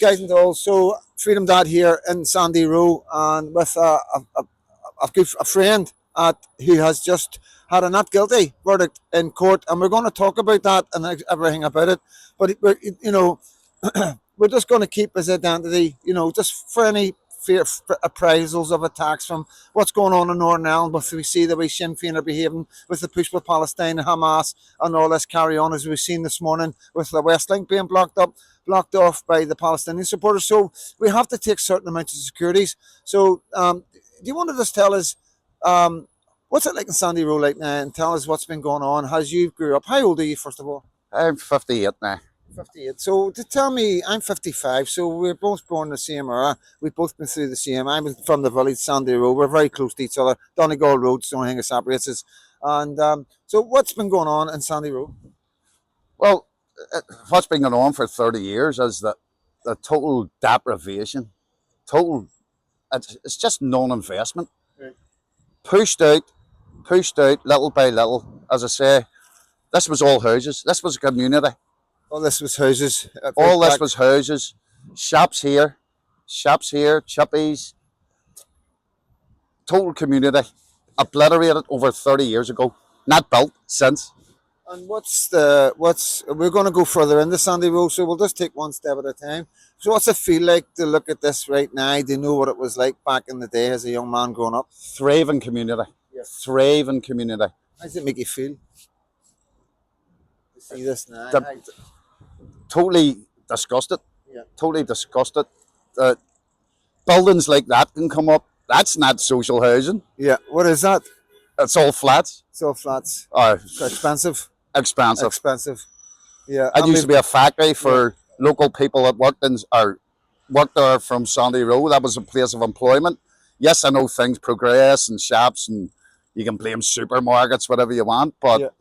Guys and dolls, so Freedom Dad here in Sandy Row, and with a friend who has just had a not guilty verdict in court, and we're going to talk about that and everything about it. But we're just going to keep his identity, just for any fear appraisals of attacks from what's going on in Northern Ireland. But we see the way Sinn Féin are behaving with the push with Palestine and Hamas and all this carry on, as we've seen this morning with the West Link being blocked off by the Palestinian supporters. So we have to take certain amounts of securities. So do you want to just tell us what's it like in Sandy Row right now, and tell us what's been going on as you grew up? How old are you, first of all? I'm 58 now. 58. So to tell me, I'm 55, so we're both born in the same era. We've both been through the same. I'm from the village, Sandy Row. We're very close to each other. Donegal Road's the only thing that separates us. And so what's been going on in Sandy Row? Well, what's been going on for 30 years is the total deprivation. It's just non-investment. Right. Pushed out little by little. As I say, this was all houses. This was a community. All this was houses. All this was houses. Shops here, chippies. Total community. Obliterated over 30 years ago. Not built since. And we're going to go further into Sandy Row, so we'll just take one step at a time. So what's it feel like to look at this right now? Do you know what it was like back in the day as a young man growing up? Thriving community. Yes. Thriving community. How does it make you feel to see this now? Totally disgusted. Yeah. Totally disgusted. Buildings like that can come up. That's not social housing. Yeah. What is that? It's all flats. It's all flats. Expensive. Expensive. Yeah. It used to be a factory for local people that worked there from Sandy Row. That was a place of employment. Yes, I know things progress and shops, and you can blame supermarkets, whatever you want, but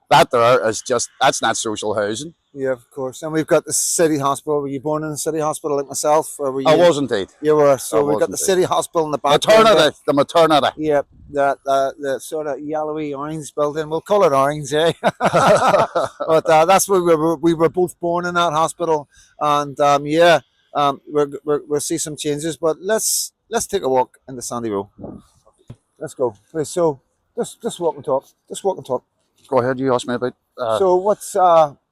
that there is that's not social housing. Yeah, of course. And we've got the city hospital. Were you born in the city hospital like myself? Or were you? I was indeed. You were. So we've got the city hospital in the back. The maternity. Yeah, the sort of yellowy orange building. We'll call it orange, eh? But that's where we were both born, in that hospital. And we'll see some changes. But let's take a walk in the Sandy Row. Let's go. So just walk and talk. Just walk and talk. Go ahead. You asked me about. So what's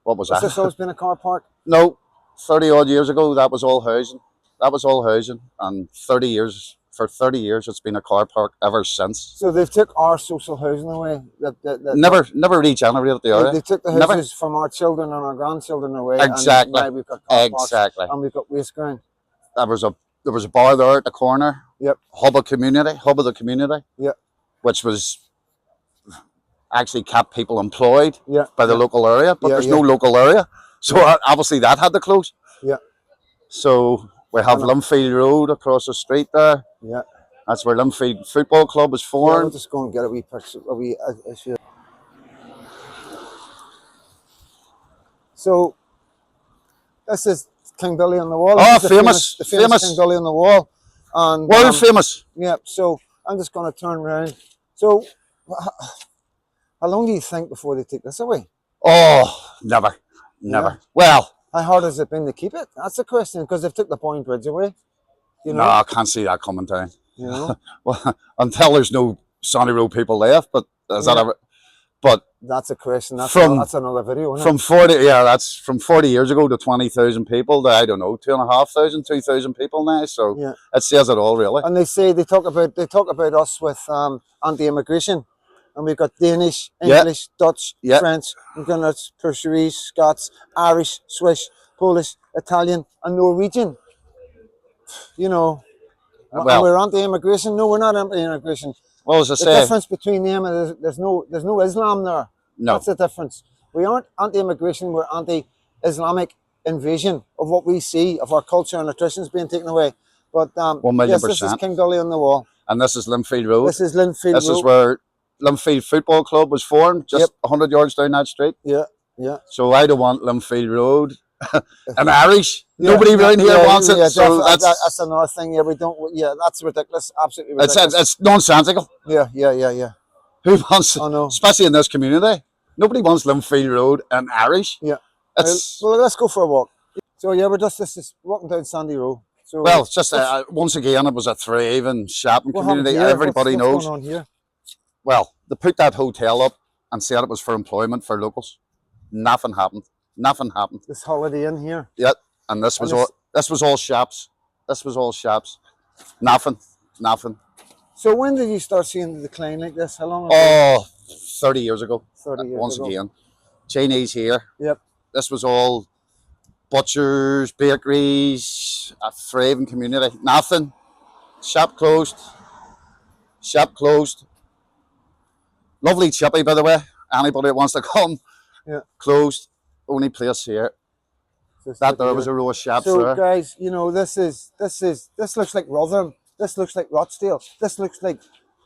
what was that? Has this always been a car park? No, 30 odd years ago, that was all housing. And 30 years it's been a car park ever since. So they've took our social housing away. Never regenerated the area. They took the houses from our children and our grandchildren away. Exactly. And now we've got car parks, exactly. and we've got waste ground. There was a bar there at the corner. Yep. Hub of the community. Yep. Which was actually kept people employed by the local area, but there's no local area, so obviously that had to close. Yeah. So we have Linfield Road across the street there. Yeah. That's where Linfield Football Club was formed. We'll just go and get a wee picture. So this is King Billy on the wall. Oh, the famous King Billy on the wall, and world famous. Yeah. So I'm just going to turn around. So. How long do you think before they take this away? Oh, never. Yeah. Well, how hard has it been to keep it? That's the question, because they've took the Boyne Bridge away. No, I can't see that coming down. You know, well, until there's no Sandy Row people left. But is that ever? But that's a question. That's another video. Isn't from 40, that's from 40 years ago to 20,000 people to, I don't know, 2,500, 2,000 people now. So it says it all, really. And they talk about us with anti-immigration. And we've got Danish, English, Dutch, French, Gunners, Portuguese, Scots, Irish, Swiss, Polish, Italian, and Norwegian. You know, and we're anti-immigration. No, we're not anti-immigration. Well, as I say, the difference between them is there's no Islam there. No, that's the difference. We aren't anti-immigration. We're anti-Islamic invasion of what we see, of our culture and our traditions being taken away. But 1,000,000%. Yes, this is King Billy on the wall, and this is Linfield Road. This is Linfield Road. This is where Linfield Football Club was formed, just 100 yards down that street. Yeah. So I don't want Linfield Road and Irish. Nobody around here wants it. So that's another thing. Yeah, we don't. Yeah, that's ridiculous. Absolutely ridiculous. It's nonsensical. Yeah. Who wants? Oh, no. Especially in this community, nobody wants Linfield Road and Irish. Yeah. Well, let's go for a walk. So yeah, we're just this is walking down Sandy Row. So Well, it's just once again, it was a thriving shopping what happened community. here? Everybody What's knows. going on here? Well, they put that hotel up and said it was for employment for locals. Nothing happened. Nothing happened. This Holiday Inn here. Yep. And this was all. This was all shops. This was all shops. Nothing. Nothing. So when did you start seeing the decline like this? How long ago? Oh, 30 years ago. 30 years Once ago. again, Chinese here. Yep. This was all butchers, bakeries, a thriving community. Nothing. Shop closed. Shop closed. Lovely chippy, by the way. Anybody that wants to come. Yeah. Closed. Only place here. That there was a row of shops so there. Guys, you know, this looks like Rotherham. This looks like Rochdale. This looks like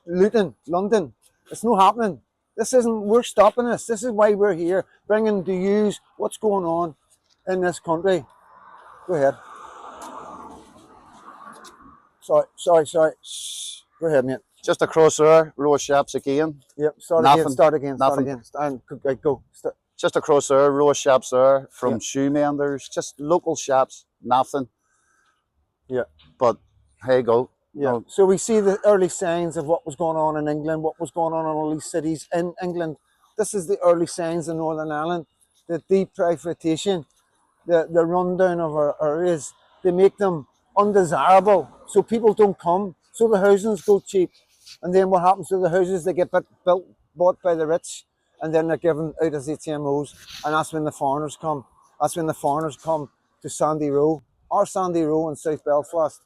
Luton, London. It's not happening. This isn't. We're stopping this. This is why we're here, bringing to you what's going on in this country. Go ahead. Sorry. Go ahead, mate. Just across there, row of shops again. Yep. Start again. And go. Start. Just across there, row of shops there from shoe menders, just local shops. Nothing. Yeah. But hey, you go. Yeah. No. So we see the early signs of what was going on in England, what was going on in all these cities in England. This is the early signs in Northern Ireland, the deprivatization, the rundown of our areas. They make them undesirable, so people don't come. So the housings go cheap, and then what happens to the houses? They get bought by the rich, and then they're given out as HMOs, and that's when the foreigners come. That's when the foreigners come to Sandy Row, or Sandy Row in South Belfast.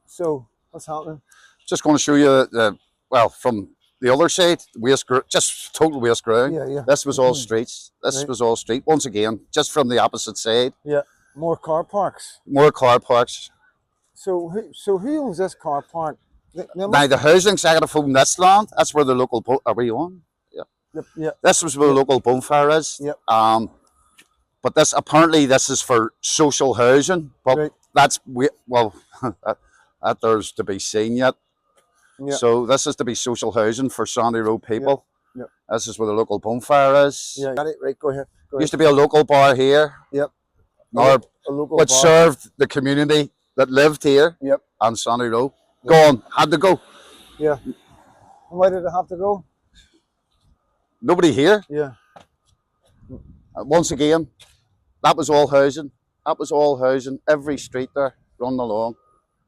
So what's happening? Just going to show you well, from the other side, just total waste ground. Yeah. This was all streets. This was all street. Once again, just from the opposite side. Yeah, more car parks. More car parks. So who owns this car park? Now the housing executive own this land. That's where the local are we on? Yeah. This was where the local bonfire is. Yep. But this apparently this is for social housing. But Right. that's well, that there's to be seen yet. Yeah. So this is to be social housing for Sandy Row people. Yep. This is where the local bonfire is. Yeah, got it. Right, go ahead. Used to be a local bar here. Yep. Or, A local which bar. served the community that lived here. Yep. On Sandy Row. Gone. Had to go. Yeah. And why did it have to go? Nobody here. Yeah. Once again, that was all housing. That was all housing. Every street there, running along.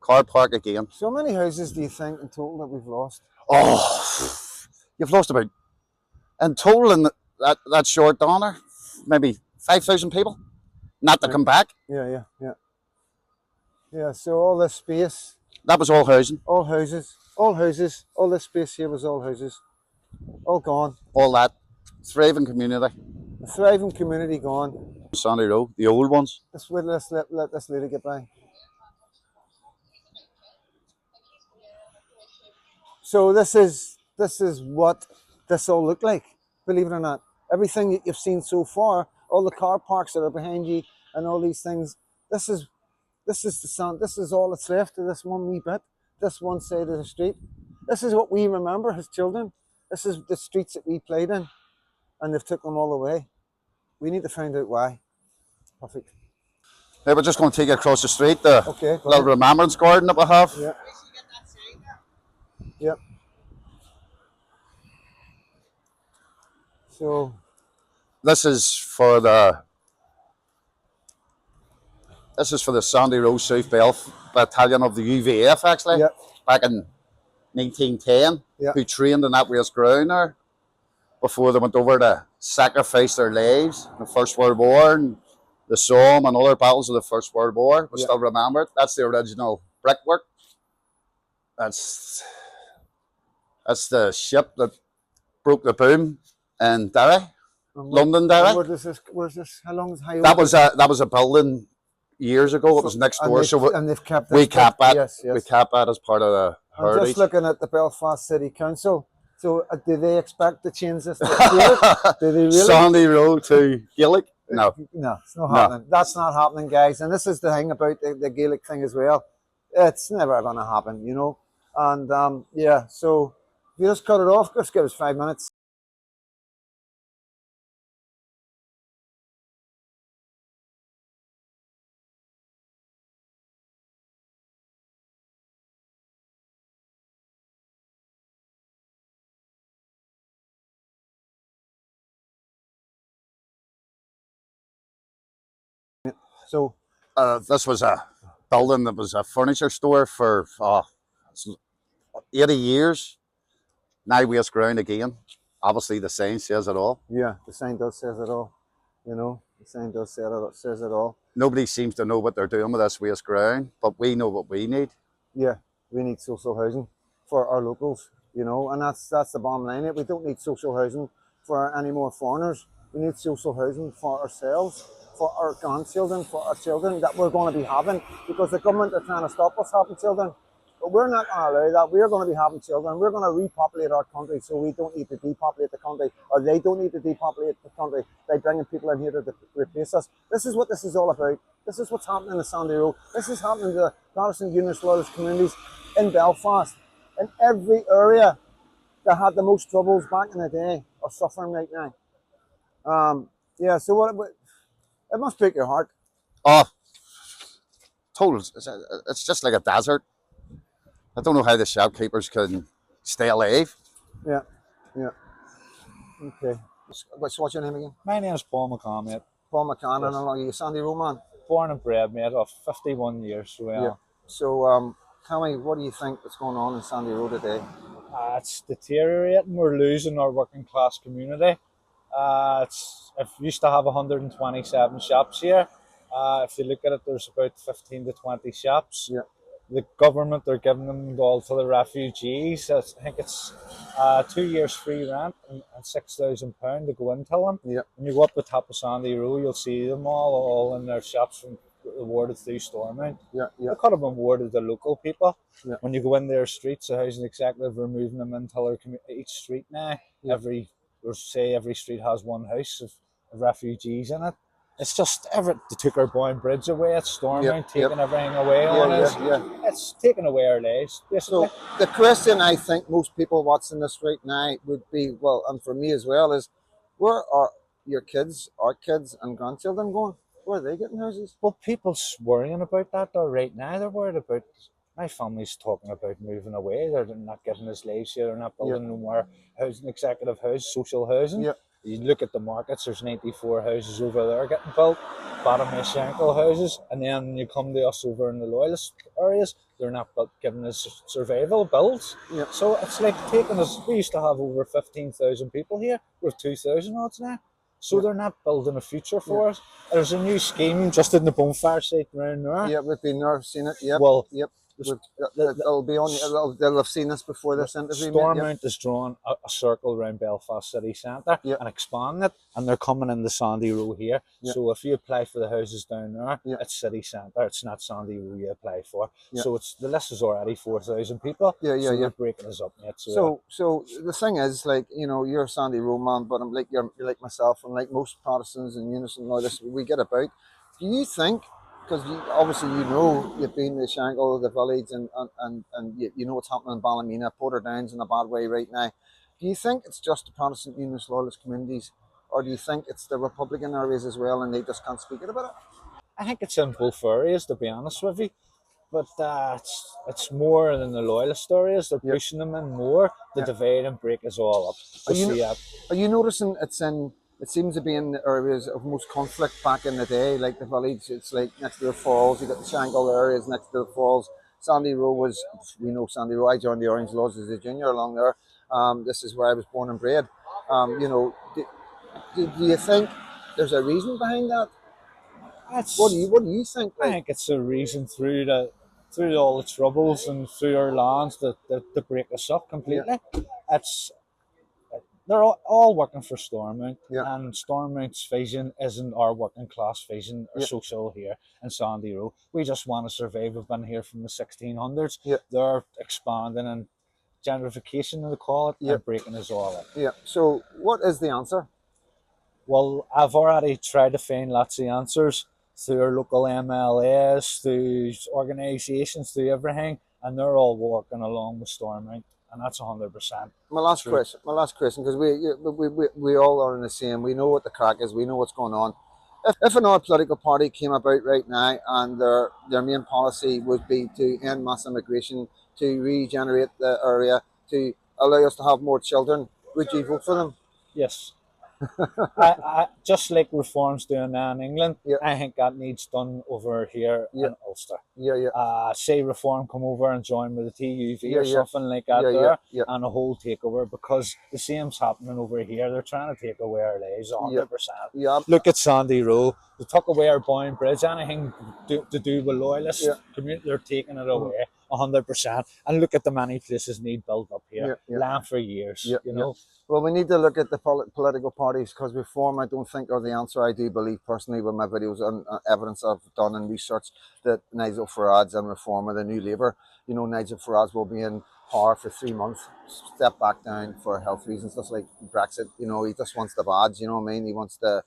Car park again. So many houses do you think in total that we've lost? Oh, you've lost about, in total in that short donor, maybe 5,000 people. Not to come back. Yeah. Yeah, so all this space. That was all housing. All houses. All this space here was all houses. All gone. All that. Thriving community. A thriving community gone. Sandy Row, the old ones. Let's let this lady get by. So this is what this all looked like, believe it or not. Everything that you've seen so far, all the car parks that are behind you and all these things, this is all that's left of this one wee bit, this one side of the street. This is what we remember as children. This is the streets that we played in, and they've took them all away. We need to find out why. Perfect. Hey, we're just going to take you across the street, the Okay, go little ahead. Remembrance garden that we have. Yeah. Yep. So This is for the Sandy Row South Belf Battalion of the UVF, actually. Yep. Back in 1910, Yep. who trained in that waste ground there before they went over to sacrifice their lives in the First World War, and the Somme and other battles of the First World War. We Yep. still remember it. That's the original brickwork. That's the ship that broke the boom in Derry, London, Derry. Where's this? How long is how That was a building years ago. It was next door, and they've kept we kept that. Yes. We kept that as part of the I'm heritage. just looking at the Belfast City Council. So do they expect to change this to Gaelic? Do they really? Sandy Row to Gaelic? No. No, it's not happening. That's not happening, guys. And this is the thing about the Gaelic thing as well. It's never going to happen, you know. And yeah, so if you just cut it off, just give us 5 minutes. So This was a building that was a furniture store for 80 years. Now waste ground again. Obviously, the sign says it all. yeah, the sign does says it all. You know, the sign does say it says it all. Nobody seems to know what they're doing with this waste ground, but we know what we need. Yeah, we need social housing for our locals, you know, and that's the bottom line. We don't need social housing for any more foreigners. We need social housing for ourselves, for our grandchildren, for our children that we're going to be having, because the government are trying to stop us having children. But we're not going to allow that. We're going to be having children. We're going to repopulate our country, so we don't need to depopulate the country, or they don't need to depopulate the country by bringing people in here to replace us. This is what this is all about. This is what's happening in Sandy Row. This is happening to the Protestant Unionist Loyalist communities in Belfast, in every area that had the most troubles back in the day are suffering right now. Yeah, so it must break your heart. Oh, total. It's just like a desert. I don't know how the shopkeepers can stay alive. Yeah, yeah. Okay. What's your name again? My name's Paul McCann, mate. Paul McCann, and Yes. along you, Sandy Row man. Born and bred, mate, of 51 years. So, Yeah. So, tell me, what do you think is going on in Sandy Row today? it's deteriorating. We're losing our working class community. It used to have 127 shops here. If you look at it, there's about 15 to 20 shops. Yeah. The government, they're giving them all to the refugees. I think it's 2 years free rent and £6,000 to go into them. Yeah. When you go up the top of Sandy Row, you'll see them all in their shops from awarded through Stormont. Yeah, yeah. They could have been awarded to local people. Yeah. When you go in their streets, the housing executive are moving them into their each street now. Yeah. Every street has one house of refugees in it. It's just they took our Boyne Bridge away. It's Stormont taking everything away on us. Yeah. It's taking away our lives, basically. So the question I think most people watching this right now would be, well, and for me as well, is where are your kids, our kids and grandchildren going? Where are they getting houses? Well, people's worrying about that though right now. They're worried about my family's talking about moving away. They're not getting us lives here. They're not building no more housing, executive house, social housing. Yeah. You look at the markets, there's 94 houses over there getting built, bottom of Shankill houses, and then you come to us over in the Loyalist areas, they're not giving us survival builds. Yeah. So it's like taking us, we used to have over 15,000 people here, we're 2,000 odds now. So they're not building a future for us. There's a new scheme just in the bonfire site around there. Yeah, we've been there, seen it. Yep. Well, Yep. It'll be on. They'll have seen this before this interview. Stormont is drawing a circle around Belfast city centre and expanding it, and they're coming in the Sandy Row here. So if you apply for the houses down there, it's city centre. It's not Sandy Row you apply for. So the list is already 4,000 people. So they're breaking us up, mate. So the thing is, like, you know, you're a Sandy Row man, but I'm like you're like myself, and like most Protestants and Unison Loyalists, we get about. Do you think? Because obviously you know you've been to Shankill, the village, and you know what's happening in Ballymena, Portadown's in a bad way right now. Do you think it's just the Protestant Unionist Loyalist communities, or do you think it's the Republican areas as well, and they just can't speak it about it? I think it's in both areas, to be honest with you. But it's more than the Loyalist areas. They're pushing them in more. The divide and break is all up. Are you noticing it seems to be in the areas of most conflict back in the day, like the village, it's like next to the falls, you got the Shankill areas next to the falls. Sandy Row we know Sandy Row, I joined the Orange Lodge as a junior along there. This is where I was born and bred. You know, do you think there's a reason behind that? What do you think? I think it's a reason through all the troubles and through our lands that break us up completely. They're all working for Stormont, and Stormont's vision isn't our working class vision or social here in Sandy Row. We just want to survive. We've been here from the 1600s. They're expanding and gentrification, they call it, and breaking us all up. Yeah. So what is the answer? Well, I've already tried to find lots of answers through our local MLAs, through organisations, through everything, and they're all working along with Stormont, and that's 100%. My last question, because we all are in the same. We know what the crack is. We know what's going on. If another political party came about right now and their main policy would be to end mass immigration, to regenerate the area, to allow us to have more children, would you vote for them? Yes. I just like reforms doing now in England. Yeah. I think that needs done over here Yeah. in Ulster. Yeah. Say reform come over and join with the TUV Yeah, or yeah. something like that Yeah. and a whole takeover, because the same's happening over here. They're trying to take away our lives 100%. Yeah. Look at Sandy Row. They took away our Boyne Bridge. Anything to do with Loyalist community, they're taking it away 100%. And look at the many places need built up here. Land for years, you know. Well, we need to look at the political parties, because reform, I don't think, are the answer. I do believe personally, with my videos and evidence I've done and research, that Nigel Farage and Reform are the new Labour. You know, Nigel Farage will be in power for 3 months, step back down for health reasons, just like Brexit. You know, he just wants the badge, you know what I mean? He wants the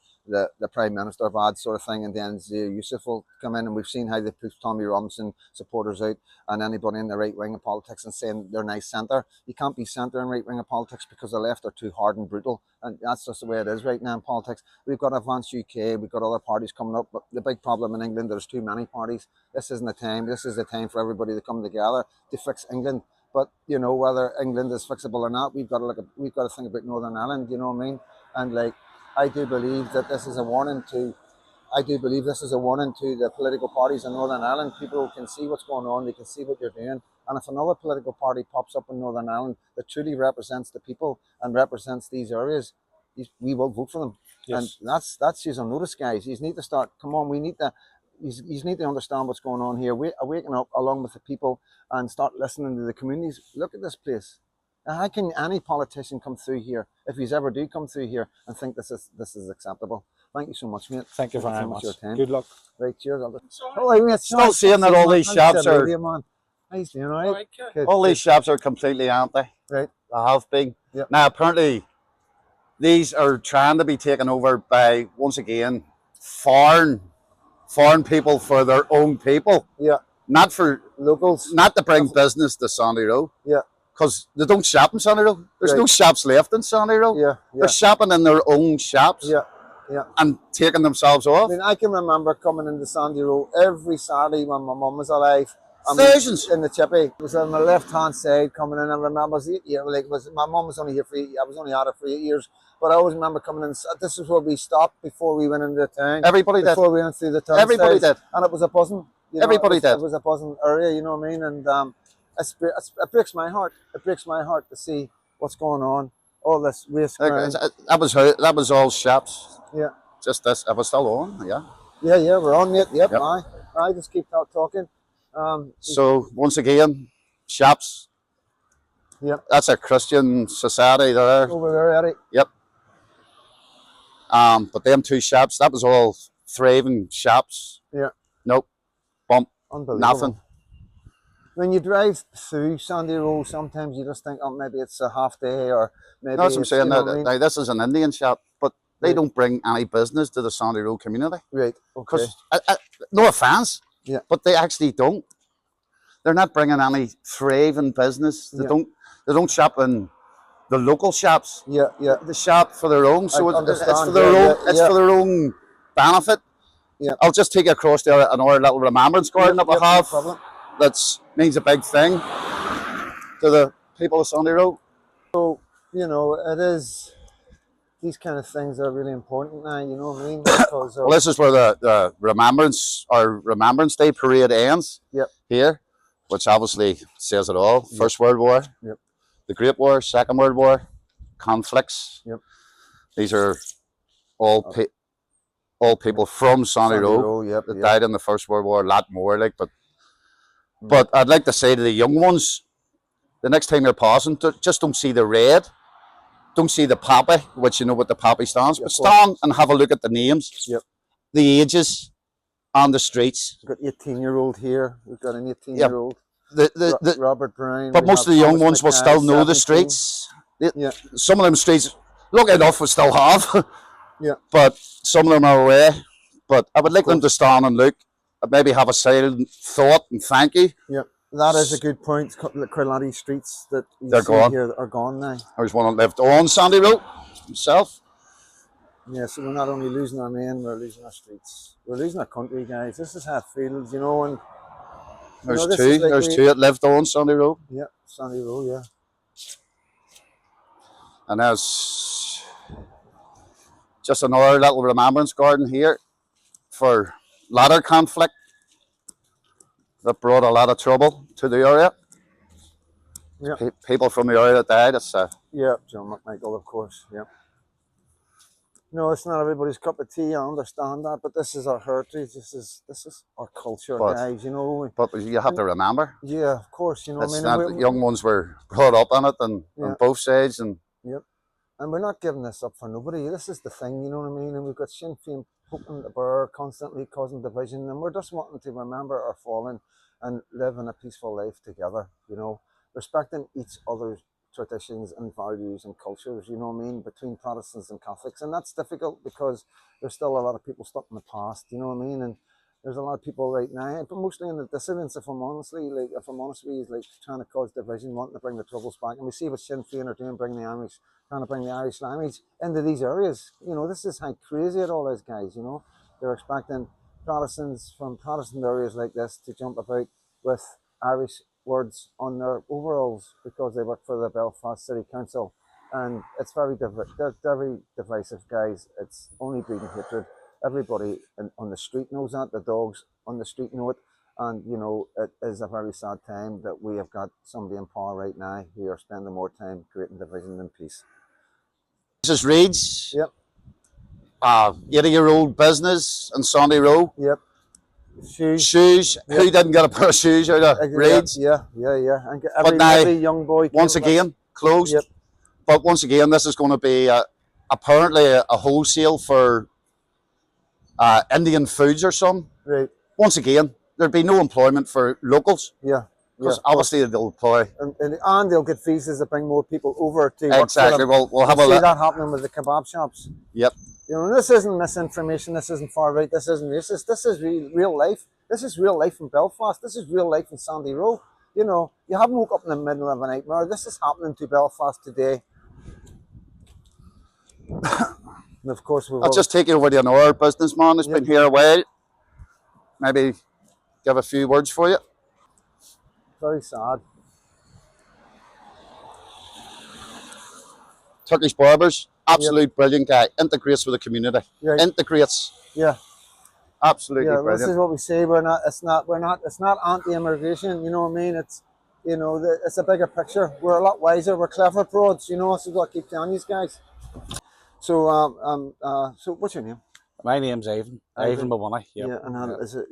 Prime Minister badge sort of thing, and then Yusuf will come in, and we've seen how they push Tommy Robinson supporters out, and anybody in the right wing of politics, and saying they're nice centre. You can't be centre in right wing of politics, because the left are too hard and brutal, and that's just the way it is right now in politics. We've got Advance UK, we've got other parties coming up, but the big problem in England, there's too many parties. This isn't the time. This is the time for everybody to come together to fix England. But you know, whether England is fixable or not, we've got to think about Northern Ireland. You know what I mean? And like, I do believe that this is a warning to. I do believe this is a warning to the political parties in Northern Ireland. People can see what's going on. They can see what you're doing. And if another political party pops up in Northern Ireland that truly represents the people and represents these areas, we will vote for them. Yes. And that's his on notice, guys. You need to start. Come on, we need to. You need to understand what's going on here. Waking up along with the people and start listening to the communities. Look at this place. How can any politician come through here, if he's ever do come through here, and think this is acceptable? Thank you so much, mate. Thank you very much. Good luck. Right, cheers. Oh, mate, Still seeing that all these shops are. How you doing, all right? All these shops are completely empty. Right. They have been. Yep. Now, apparently, these are trying to be taken over by, once again, foreign people for their own people. Yeah. Not for locals. Not to bring business to Sandy Row. Yeah. Because they don't shop in Sandy Row. There's no shops left in Sandy Row. Yeah. They're shopping in their own shops. Yeah. And taking themselves off. I mean, I can remember coming into Sandy Row every Saturday when my mum was alive. Thousands in the chippy. It was on the left-hand side coming in. I remember I was 8 years. My mum was only here for 8 years. I was only out for 8 years. But I always remember coming in. This is where we stopped before we went into the town. Everybody did. Before we went through the town. Everybody did. And it was a buzzing. Everybody did. It was a buzzing area, you know what I mean? And it breaks my heart. It breaks my heart to see what's going on. All this waste ground. That was all shops. Yeah. Just this. I was still on. Yeah. Yeah, we're on, mate. Yep. I just keep talking. So once again, shops. Yep. That's a Christian society there. Over there, Eddie. Yep. But them two shops, that was all thriving shops. Yeah. Nope. Bump. Unbelievable. Nothing. When you drive through Sandy Row, sometimes you just think, oh, maybe it's a half day, or maybe. That's what I'm saying. Now, this is an Indian shop, but they don't bring any business to the Sandy Row community. Right. Okay. No offence. Yeah. But they actually don't. They're not bringing any thriving business. They don't shop in the local shops. Yeah. They shop for their own. So it's for their own. It's for their own benefit. Yeah. I'll just take you across there another little remembrance garden that we have. No problem. That means a big thing to the people of Sandy Row. So it is. These kind of things are really important now, you know what I mean? Because well, this is where the Remembrance Day parade ends. Yep. Here, which obviously says it all. First World War. Yep. The Great War, Second World War, conflicts. Yep. These are all people from Sandy Row that died in the First World War. A lot more, but I'd like to say to the young ones, the next time you're passing, just don't see the red. Don't see the poppy, which you know what the poppy stands, but stand and have a look at the names, the ages, on the streets. We've got 18-year-old here. We've got an 18-year-old. Robert Brown. But most of the young ones will still know the streets. Some of them streets, lucky enough, we still have. But some of them are away. But I would like them to stand and look, maybe have a silent thought and thank you That is a good point. A couple of Carlotti streets that you They're see gone. here are gone now. There's one that lived on Sandy Row himself. Yeah, so we're not only losing our men, we're losing our streets. We're losing our country, guys. This is how it feels, you know, and you know, There's this is two. like There's two that lived on Sandy Row. yeah, Sandy Row, yeah. And there's just another little remembrance garden here for ladder conflict that brought a lot of trouble to the area. Yeah, People from the area that died. It's yeah, John McMichael, of course, yeah. No, it's not everybody's cup of tea, I understand that, but this is our heritage, this is our culture, but guys, you know. but you have to remember. Yeah, of course, you know, I It's mean, not the young ones were brought up on it and yeah, on both sides and yep. And we're not giving this up for nobody. This is the thing, you know what I mean? And we've got Sinn Féin poking the bear, constantly causing division, and we're just wanting to remember our fallen and live in a peaceful life together, you know, respecting each other's traditions and values and cultures, you know what I mean, between Protestants and Catholics. And that's difficult because there's still a lot of people stuck in the past, you know what I mean? And there's a lot of people right now, but mostly in the dissidents, if I'm honest with you, is like trying to cause division, wanting to bring the troubles back. And we see what Sinn Féin are doing, trying to bring the Irish language into these areas. You know, this is how crazy it all is, guys, you know. They're expecting Protestants from Protestant areas like this to jump about with Irish words on their overalls because they work for the Belfast City Council. And it's they're very divisive, guys. It's only breeding hatred. Everybody on the street knows that. The dogs on the street know it. And, you know, it is a very sad time that we have got somebody in power right now who are spending more time creating division than peace. Mrs. Reed's Yep, 80-year-old business in Sandy Row. yep. Shoes. Yep. Who didn't get a pair of shoes out of Reed's? Yeah. And But now, every young boy once again, closed. Yep. But once again, this is going to be apparently a wholesale for Indian foods or something. Right. Once again, there'd be no employment for locals. Yeah. Because obviously they'll employ. And they'll get visas to bring more people over to work Exactly. for them. We'll have see that happening with the kebab shops. Yep. You know, this isn't misinformation. This isn't far right. This isn't racist. This is real life. This is real life in Belfast. This is real life in Sandy Row. You know, you haven't woke up in the middle of a nightmare. This is happening to Belfast today. And of course, I'll just take you over to another businessman that's been here a while. Maybe give a few words for you. Very sad. Turkish barbers, absolute brilliant guy. Integrates with the community. Right. Integrates. Yeah. Absolutely brilliant. This is what we say. It's not anti-immigration. You know what I mean? It's, you know, it's a bigger picture. We're a lot wiser. We're clever broads. You know, this is what I keep telling you guys. So, so what's your name? My name's Ivan. Ivan Mawani. Yep. Yeah, and is it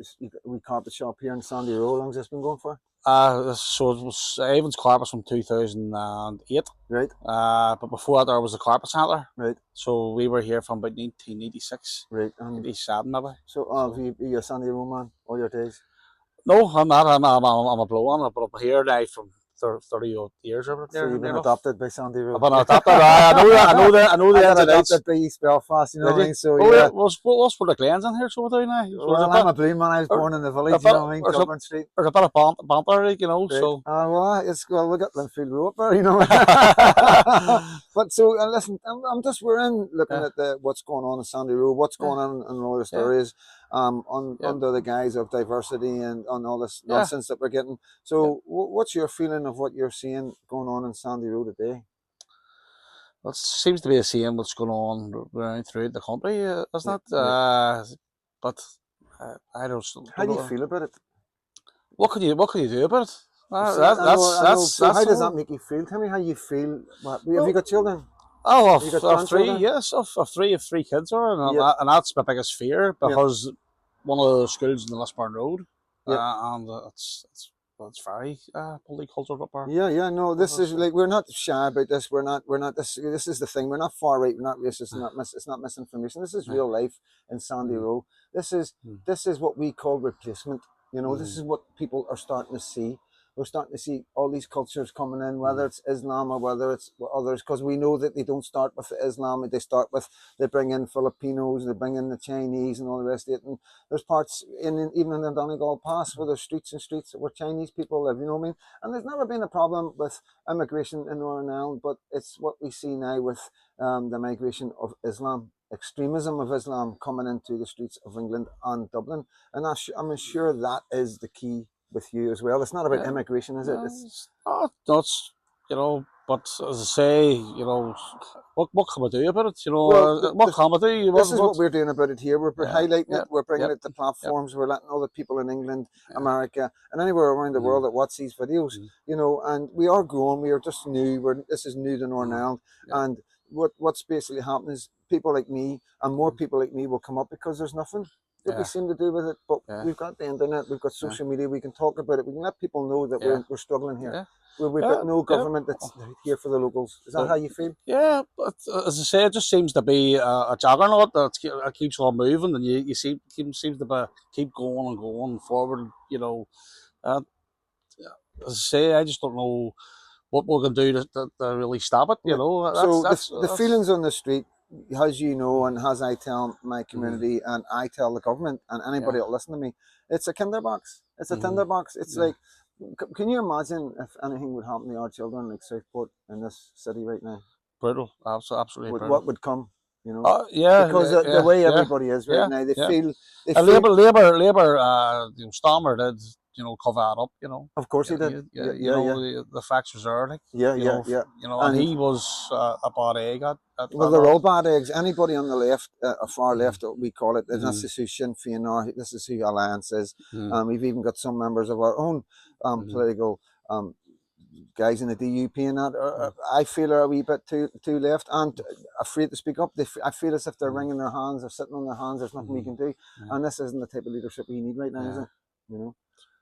we carpet shop here in Sandy Row? How long's this been going for? So it was Ivan's Carpets from 2008. Right. But before that, there was a carpet centre. Right. So we were here from about 1986. Right. 87 maybe. So, you're a Sandy Row man all your days? No, I'm not. I'm a blow-on, but I'm here now from 30 odd years over there. So you've been adopted by Sandy Row. I've been adopted. I know that. I know I that. got adopted by East Belfast. You know what I mean? So yeah. What's for the Glens in here? So what do you know? Well, I'm a blue man. I was born in the village. You know what I mean? Dublin Street. There's a bit of banter, you know. Right. So. Well, we got Linfield Road there, you know. But so listen, we're in looking at what's going on in Sandy Row, what's going on in Loyalist areas. Under the guise of diversity and on all this nonsense that we're getting. So what's your feeling of what you're seeing going on in Sandy Row today? Well, it seems to be the same what's going on around throughout the country, isn't it? But I don't. How do you feel about it? What can you do about it? So how does that make you feel? Tell me how you feel. Have you got children? Oh, of three, yes, of three kids are, and that's my biggest fear because one of the schools in the Lisburn Road, and it's very multicultural up there. Yeah, no, this is like, we're not shy about this. We're not. This is the thing. We're not far right. We're not racist. It's not misinformation. This is real life in Sandy Row. This is what we call replacement. You know, this is what people are starting to see. we're starting to see all these cultures coming in, whether it's Islam or whether it's others, because we know that they don't start with Islam. They bring in Filipinos, they bring in the Chinese and all the rest of it. And there's parts even in the Donegal Pass where there's streets and streets where Chinese people live, you know what I mean? And there's never been a problem with immigration in Northern Ireland, but it's what we see now with the migration of Islam, extremism of Islam coming into the streets of England and Dublin. And I'm sure that is the key with you as well. It's not about immigration, is it? It's That's, but as I say, what can we do about it? well, What can we do? this is what we're doing about it here. We're highlighting yeah, it. We're bringing yep, it to platforms. We're letting other people in England, America, and anywhere around the world that watch these videos. And we are growing. We are just new. This is new to Northern Ireland, and what's basically happening is people like me and more people like me will come up because there's nothing that we seem to do with it. But we've got the internet. We've got social media. We can talk about it. We can let people know that we're struggling here. We've got no government that's here for the locals. Is that how you feel? Yeah, but as I say, it just seems to be a juggernaut that keeps on moving, and you see, seems to keep going and going forward. Uh, as I say, I just don't know what we can do to really stop it. That's the feelings on the street, as you know, and as I tell my community and I tell the government and anybody that listen to me, it's a tinderbox. It's a tinderbox. It's like, can you imagine if anything would happen to our children like Southport in this city right now? Brutal, absolutely brutal. What would come? Because the way everybody is right now, they feel. Labour, Stammer did, cover that up. Of course he did. The facts was there. Like, and he was a bad egg at well, they're all bad eggs. Anybody on the left, far left, we call it. This is who Sinn Féin are. This is who Alliance is. We've even got some members of our own political guys in the DUP and that I feel are a wee bit too left and afraid to speak up. I feel as if they're wringing their hands or sitting on their hands. There's nothing we can do, and this isn't the type of leadership we need right now, is it?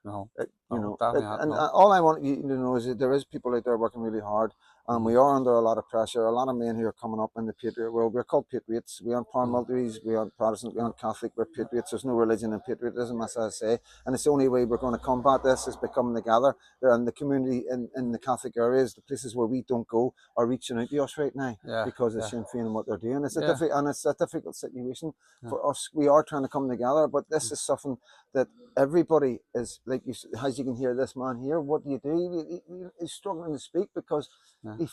No, and all I want you to know is that there is people out there working really hard. We are under a lot of pressure. A lot of men who are coming up in the patriot world. We're called patriots. We aren't paramilitaries. We aren't Protestant. We aren't Catholic. We're patriots. There's no religion in patriotism, as I say. And it's the only way we're going to combat this is by coming together. And the community in the Catholic areas, the places where we don't go, are reaching out to us right now because of Sinn Féin and what they're doing. It's a difficult situation for us. We are trying to come together, but this is something that everybody is, like you, as you can hear this man here. What do you do? He's struggling to speak because. Do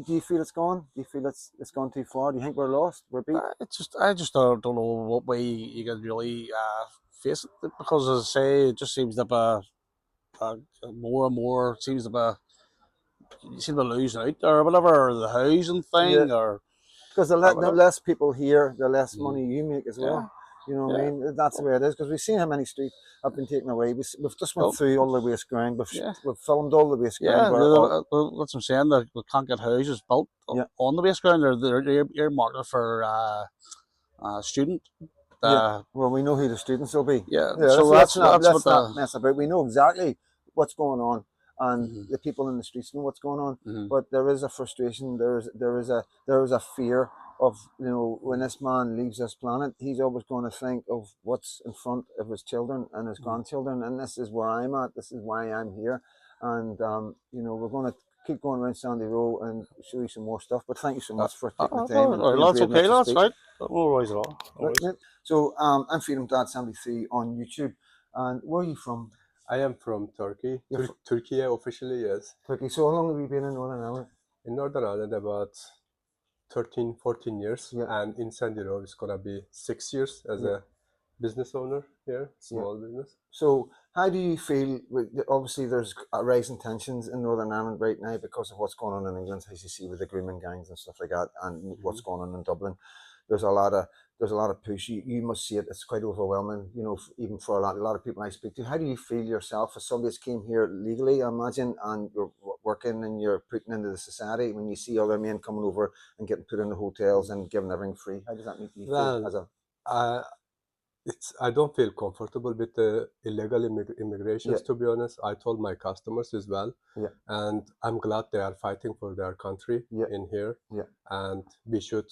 you feel it's gone? Do you feel it's gone too far? Do you think we're lost? We're beat? I just don't know what way you can really face it, because as I say, it just seems to be more and more seems to be, you seem to be losing out or whatever, or the housing thing, or because the less people here, the less money you make as well. You know what I mean? That's the way it is, because we've seen how many streets have been taken away. We've just went through all the waste ground. We've filmed all the waste ground. That's what I'm saying. They can't get houses built on the waste ground. They're earmarked for student. Well, we know who the students will be. So let's not mess about. We know exactly what's going on, and the people in the streets know what's going on. But there is a frustration. There is a fear of, when this man leaves this planet, he's always going to think of what's in front of his children and his grandchildren, and this is where I'm at. This is why I'm here, and we're going to keep going around Sandy Row and show you some more stuff. But thank you so much for taking the time. That's okay. That's right. No worries at all. So I'm Freedom Dad 73 on YouTube. And where are you from? I am from Turkey. Turkey officially, yes. Turkey. So how long have you been in Northern Ireland? In Northern Ireland, about 13, 14 years. And in Sandy Row, it's going to be 6 years as a business owner here, small business. So how do you feel? Obviously, there's rising tensions in Northern Ireland right now because of what's going on in England, as you see with the grooming gangs and stuff like that, and what's going on in Dublin. There's a lot of push. You must see it. It's quite overwhelming, even for a lot of people I speak to. How do you feel yourself as somebody that's came here legally, I imagine, and you're working and you're putting into the society, when you see other men coming over and getting put in the hotels and giving everything free? How does that make you feel? I don't feel comfortable with the illegal immigrations, to be honest. I told my customers as well. And I'm glad they are fighting for their country in here. And we should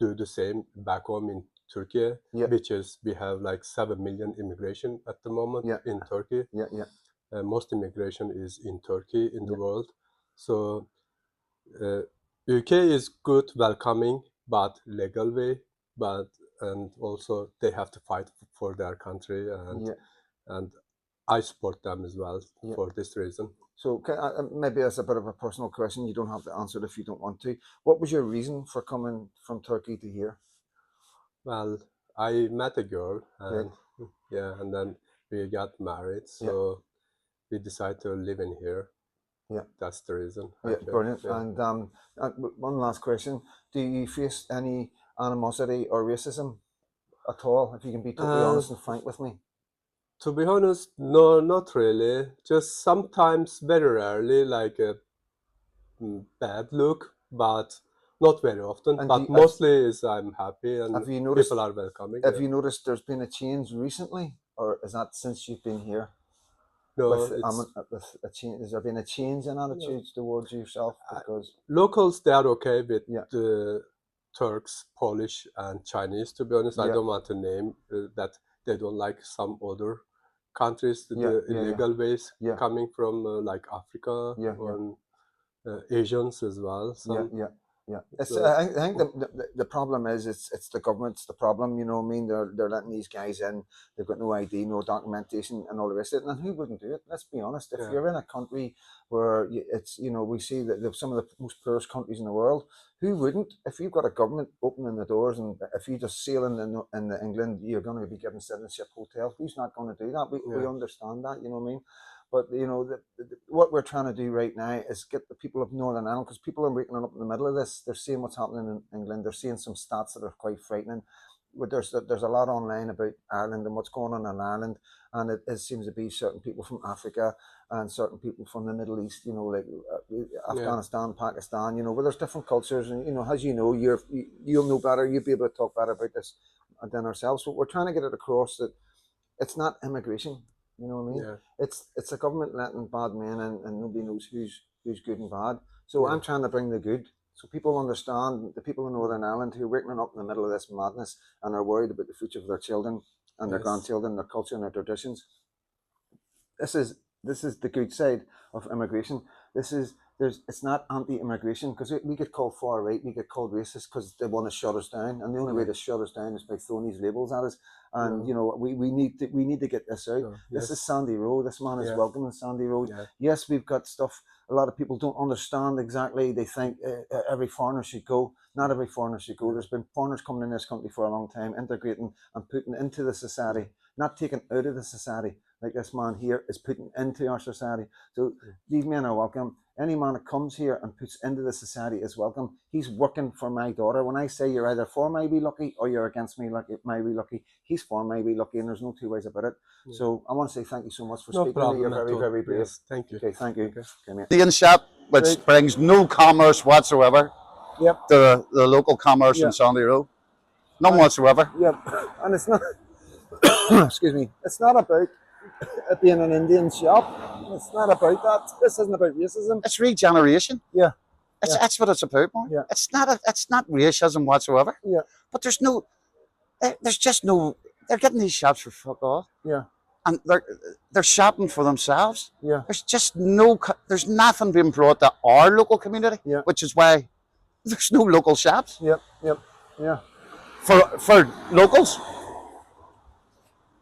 do the same back home in Turkey, which is, we have like 7 million immigration at the moment in Turkey. most immigration is in Turkey in the world. So UK is good, welcoming, but legal way, but and also they have to fight for their country, and I support them as well for this reason. So maybe that's a bit of a personal question. You don't have to answer it if you don't want to. What was your reason for coming from Turkey to here? Well, I met a girl, and and then we got married. So we decided to live in here. Yeah, that's the reason. Brilliant. And one last question: do you face any animosity or racism at all? If you can be totally honest and frank with me. To be honest, no, not really. Just sometimes, very rarely, like a bad look, but not very often. And but mostly is I'm happy and have you noticed, people are welcoming. Have you noticed there's been a change recently, or is that since you've been here? No, with a change, has there been a change in attitudes towards yourself? Because locals, they are okay with the Turks, Polish, and Chinese. To be honest, I don't want to name that they don't like some other countries, the illegal ways coming from like Africa and Asians as well. I think the problem is it's the government's the problem. You know what I mean? They're letting these guys in. They've got no ID, no documentation, and all the rest of it. And who wouldn't do it? Let's be honest. If you're in a country where it's, you know, we see that some of the most poorest countries in the world, who wouldn't? If you've got a government opening the doors, and if you just sail in England, you're going to be given citizenship hotel. Who's not going to do that? We understand that. You know what I mean? But you know, what we're trying to do right now is get the people of Northern Ireland, because people are waking up in the middle of this. They're seeing what's happening in England. They're seeing some stats that are quite frightening. But there's a lot online about Ireland and what's going on in Ireland, and it seems to be certain people from Africa and certain people from the Middle East. You know, like Afghanistan, Pakistan. You know, where there's different cultures, and you know, as you know, you'll know better. You'll be able to talk better about this than ourselves. But we're trying to get it across that it's not immigration. You know what I mean? It's a government letting bad men in, and nobody knows who's good and bad. So I'm trying to bring the good, so people understand, the people in Northern Ireland who are waking up in the middle of this madness and are worried about the future of their children and their grandchildren, their culture and their traditions. This is the good side of immigration. It's not anti-immigration, because we get called far right, we get called racist because they want to shut us down, and the only way to shut us down is by throwing these labels at us. And you know, we need to get this out. This is Sandy Row. This man is welcome in Sandy Row. Yes, we've got stuff. A lot of people don't understand exactly. They think every foreigner should go. Not every foreigner should go. There's been foreigners coming in this country for a long time, integrating and putting into the society, not taken out of the society. Like this man here is putting into our society. So these men are welcome. Any man that comes here and puts into the society is welcome. He's working for my daughter. When I say you're either for my Be Lucky or you're against me, like my Be Lucky, he's for my Be Lucky, and there's no two ways about it. So I want to say thank you so much for speaking to me. You're very, very brave. Yes, thank you. Okay, thank you. Okay, Indian shop, which brings no commerce whatsoever to the local commerce in Sandy Row. None whatsoever. And it's not, excuse me, it's not about it being an Indian shop. It's not about that. This isn't about racism. It's regeneration. That's what it's about, man. It's not racism whatsoever. But there's just no. They're getting these shops for fuck all. And they're shopping for themselves. There's just there's nothing being brought to our local community. Which is why there's no local shops. For locals.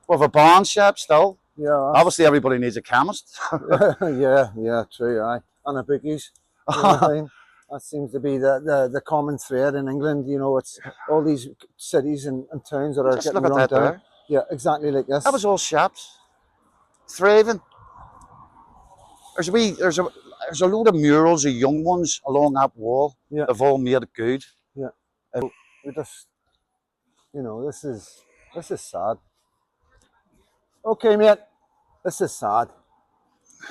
We have a bond shop still. Obviously everybody needs a chemist. True, aye. And a bookies. You know what I mean? That seems to be the common thread in England. You know, it's all these cities and towns that are Just getting look at run that down. there. Yeah, exactly like this. That was all shops. Thriving. There's a load of murals of young ones along that wall. They've all made it good. We just, you know, this is sad. Okay, mate. This is sad.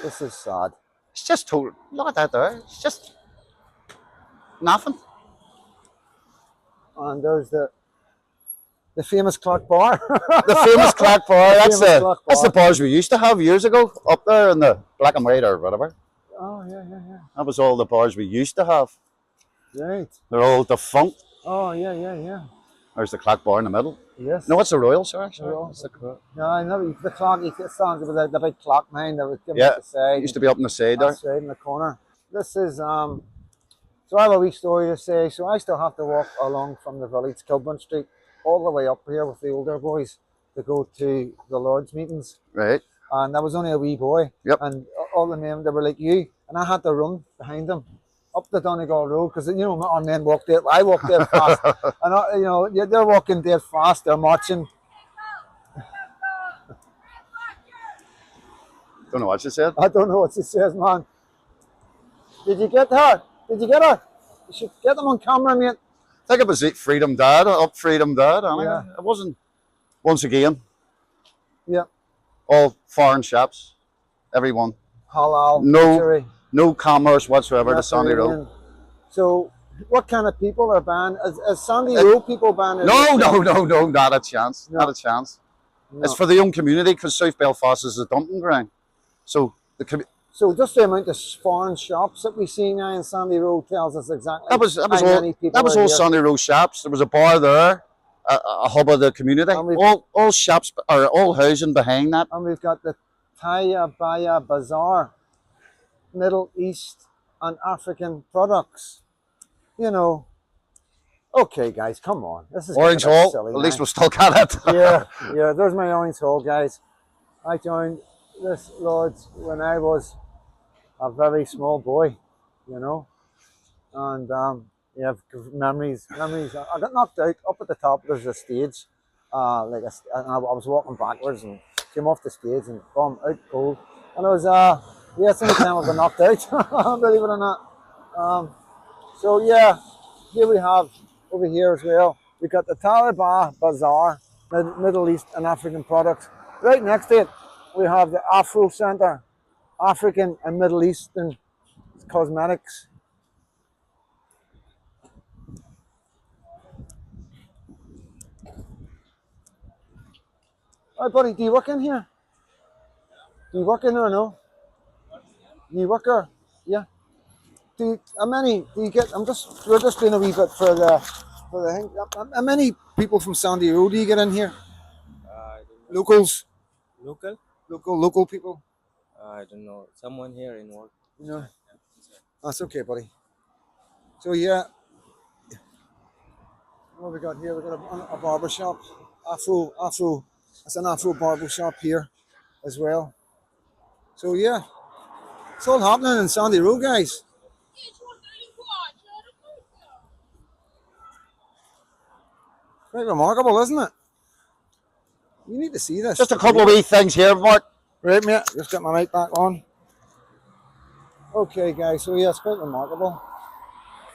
This is sad. It's just total. Look at that there. It's just nothing. And there's the famous Clock Bar. The famous Clock Bar. That's the bars we used to have years ago up there in the black and white or whatever. Oh yeah. That was all the bars we used to have. Right. They're all defunct. Oh yeah. There's the clock bar in the middle. Yes. No, it's the Royal, sorry. Royal. It's the clock. No, I know the clock. It sounds with the big clock behind that was given Yeah, at the side. it used to be up on the side there. That's right in the corner. This is So I have a wee story to say. So I still have to walk along from the village, Kilburn Street, all the way up here with the older boys to go to the Lord's meetings. Right. And I was only a wee boy. Yep. And all the men, they were like you, and I had to run behind them up the Donegal Road because our men walked there. I walked there fast, and they're walking there fast. They're marching. Don't know what she said. I don't know what she says, man. Did you get her? Did you get her? You should get them on camera, mate. I think it was Freedom Dad, up Freedom Dad. Anyway. Yeah. It wasn't, once again, Yeah. all foreign shops, everyone. Halal. No, butchery, no commerce whatsoever to Sandy Row. Mediterranean. So, what kind of people are banned? Is Sandy Row people banned? No, not a chance. No. Not a chance. No. It's for the young community because South Belfast is a dumping ground. So So just the amount of foreign shops that we see now in Sandy Row tells us exactly that was how many people all are here. Sandy Row shops. There was a bar there, a hub of the community. All shops are all housing behind that. And we've got the Taya Baya Bazaar, Middle East and African products. Okay, guys, come on. This is Orange getting a bit Hall. silly At least now. we still got it. Yeah. There's my Orange Hall, guys. I joined this Lord's when I was a very small boy, and memories. I got knocked out up at the top. There's a stage, and I was walking backwards and came off the stage and boom, out cold. And it was it's the only time I've been knocked out, believe it or not. So yeah, here we have over here as well. We've got the Taliban Bazaar, Middle East and African products. Right next to it, we have the Afro Centre, African and Middle Eastern cosmetics. All right, buddy, do you work in here? Do you work in here or no? Do you work here? Yeah. How many do you get? We're just doing a wee bit for the thing. How many people from Sandy Row do you get in here? Locals? Local people? I don't know. Someone here in work. No. That's okay, buddy. So yeah, what we got here? We got a barber shop, Afro. It's an Afro barber shop here, as well. So yeah, it's all happening in Sandy Row, guys. Quite remarkable, isn't it? You need to see this. Just a couple of wee things here, Mark. Right, mate. Just get my mic back on. Okay, guys. So yeah, it's quite remarkable.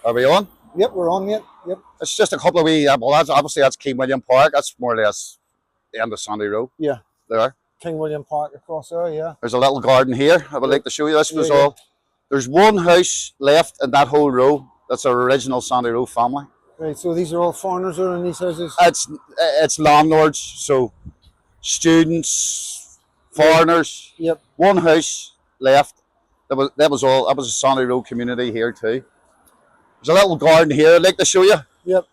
Are we on? Yep, we're on, mate. Yep. It's just a couple of wee. Well, that's King William Park. That's more or less the end of Sandy Row. Yeah. There. King William Park across there. Yeah. There's a little garden here. I would like to show you. This was Yeah. all. There's one house left in that whole row. That's our original Sandy Row family. Right. So these are all foreigners who are in these houses. It's landlords, so students, foreigners. Yep. One house left. That was a Sandy Row community here too. There's a little garden here I'd like to show you. Yep.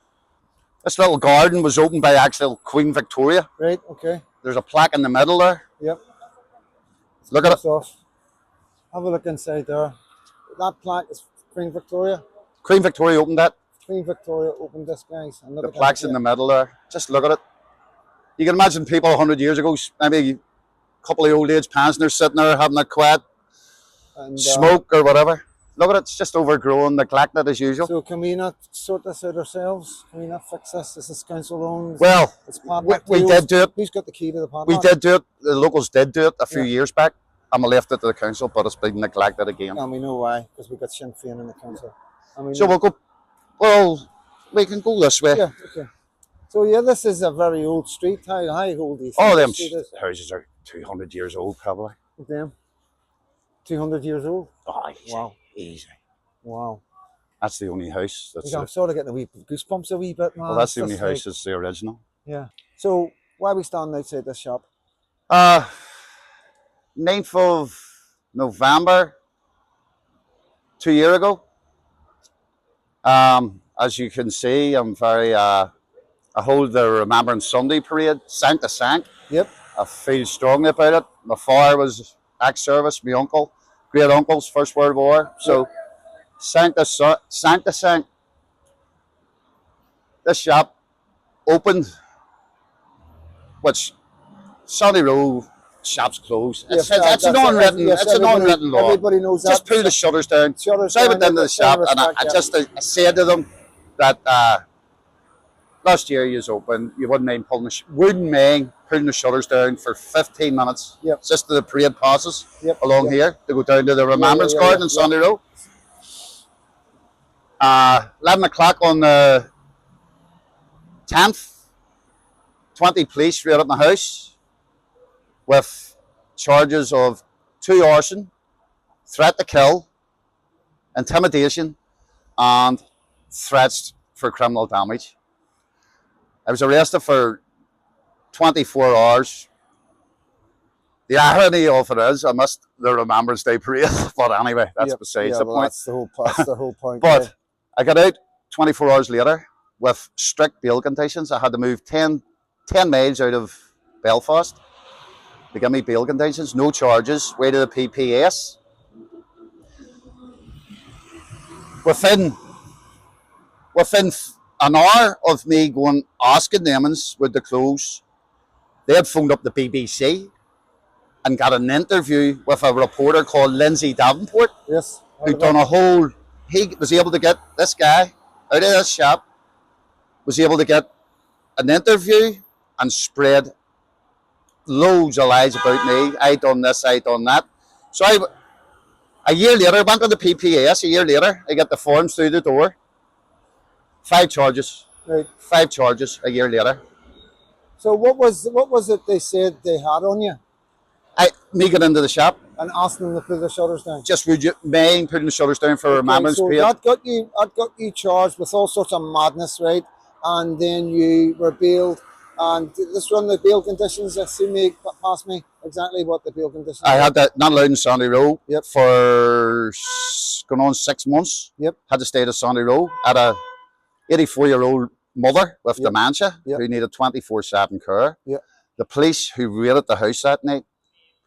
This little garden was opened by actual Queen Victoria. Right. Okay. There's a plaque in the middle there. Yep. Look at it. Off. Have a look inside there. That plaque is Queen Victoria. Queen Victoria opened that. Queen Victoria opened this, guys. And look The at plaque's that, in the middle there. Just look at it. You can imagine people 100 years ago, maybe a couple of old age pensioners sitting there having a quiet and, smoke or whatever. Look at it. It's just overgrown, neglected as usual. So can we not sort this out ourselves? Can we not fix this? This is council owned. Well, It's padlocked we deals. did do it. Who's got the key to the padlock? We did do it. The locals did do it a few Yeah. years back. And we left it to the council, but it's been neglected again. And we know why, because we got Sinn Féin in the council. And we So know- we'll go. Well, we can go this way. Yeah, okay. So yeah, this is a very old street. How old do you think All them this street is? houses are 200 years old, probably. Damn. 200 years old? Oh, easy. Wow. Easy. Wow. That's the only house. That's I'm sort of getting a wee goosebumps a wee bit, man. well, that's the It's only just house like- that's the original. Yeah. So why are we standing outside this shop? 9th of November, 2 years ago. As you can see, I'm very I hold the Remembrance Sunday parade, sank to sank. Yep. I feel strongly about it. My father was ex-service, my uncle, great uncle's First World War. So sank to sank. This shop opened, which Sandy Row shops closed. Yes, It's an that's unwritten, yes. it's an unwritten law. Everybody knows Just that. pull the shutters down. Shutters So I went down, into the sign of shop and respect, I yeah. just I said to them that last year you was open. You wouldn't mind pulling the shutters down for 15 minutes. Yep. Just to the parade passes Yep. along Yep. here to go down to the Remembrance Garden in Sandy Row. 11 o'clock on the 10th, 20 police raided my house with charges of 2 arson, threat to kill, intimidation, and threats for criminal damage. I was arrested for 24 hours. The irony of it is, I missed the Remembrance Day parade, but anyway, that's besides the point. That's the whole point. But I got out 24 hours later with strict bail conditions. I had to move 10 miles out of Belfast to give me bail conditions, no charges, way to the PPS. Within an hour of me going asking them would they close, they had phoned up the BBC and got an interview with a reporter called Lindsay Davenport. Yes. Who done a whole. He was able to get this guy out of this shop, was able to get an interview and spread loads of lies about me. I done this, I done that. So a year later, I went to the PPS. A year later, I got the forms through the door. 5 charges. Right. 5 charges a year later. So what was it they said they had on you? Me get into the shop and asking them to put the shutters down. Just would you mind putting the shutters down for Remembrance so parade? that got you charged with all sorts of madness, right? And then you were bailed. And let's run the bail conditions. See me pass me exactly what the bail conditions. I had that not allowed in Sandy Row Yep. for going on 6 months. Yep. Had to stay at Sandy Row. Had a 84-year-old mother with Yep. dementia Yep. who needed 24/7 care. Yep. The police who raided the house that night,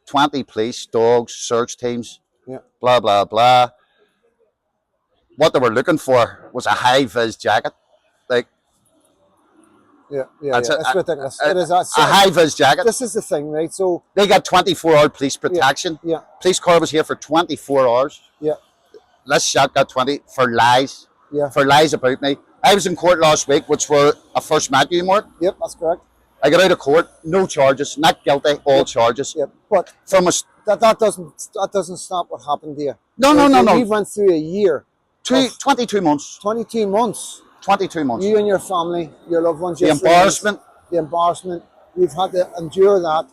20 police, dogs, search teams, Yep. blah, blah, blah. What they were looking for was a high-vis jacket. Like, yeah. That's It's ridiculous. It is a high-vis jacket. This is the thing, right? So They got 24-hour police protection. Yeah. Police car was here for 24 hours. Yeah. This shot got 20 for lies. Yeah. For lies about me. I was in court last week, which were I first met you, Mark. Yep, that's correct. I got out of court, no charges, not guilty, all charges. Yep. But From a that doesn't stop what happened here. no. You went through a year. 22 months. 22 months. 22 months. You and your family, your loved ones, The your embarrassment. friends, the embarrassment. You've had to endure that